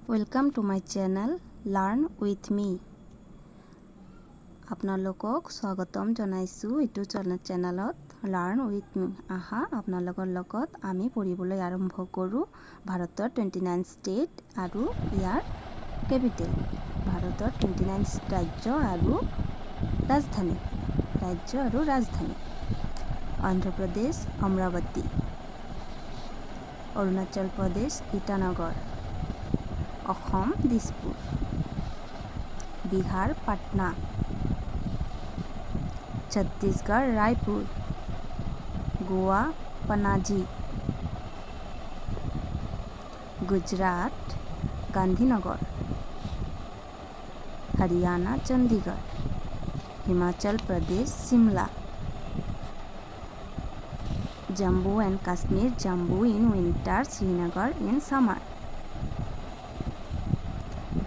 Welcome to my channel Learn with me. আপোনালোকক স্বাগতম জনাইছো এটো চেনেলত Learn with me. আহা আপোনালোকৰ লগত আমি পঢ়িবলৈ আৰম্ভ কৰো ভাৰতৰ 29 ষ্টেট আৰু ইয়াৰ কেপিটেল ভাৰতৰ 29 ৰাজ্য আৰু ৰাজধানী অন্ধ্ৰ প্ৰদেশ অমৰাৱতী অৰুণাচল প্ৰদেশ ইটানগৰ অসম দিছপুৰ বিহাৰ পাটনা ছত্তীশগড় ৰায়পুৰ গোৱা Panaji Gujarat Gandhinagar Haryana Chandigarh Himachal Pradesh Shimla Jammu and Kashmir Jammu in winter Srinagar in summer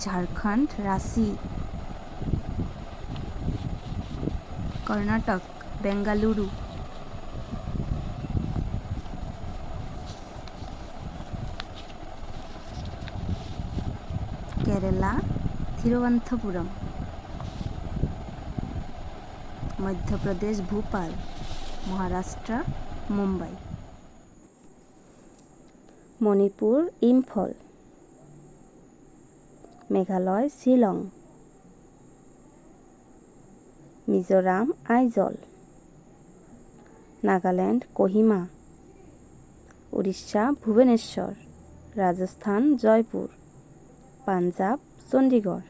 Jharkhand Ranchi Karnataka Bengaluru Kerala Thiruvananthapuram Madhya Pradesh Bhopal Maharashtra Mumbai Manipur Imphal Meghalaya Shillong Mizoram Aizawl Nagaland Kohima Orissa Bhubaneswar Rajasthan Jaipur Punjab Chandigarh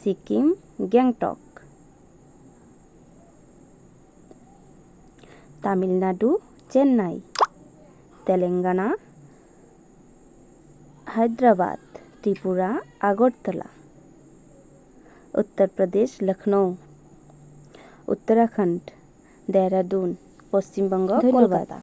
Sikkim Gangtok Tamil Nadu Chennai Telangana Hyderabad Tripura Agartala Uttar Pradesh Lucknow Uttarakhand Dehradun Paschim Banga Kolkata.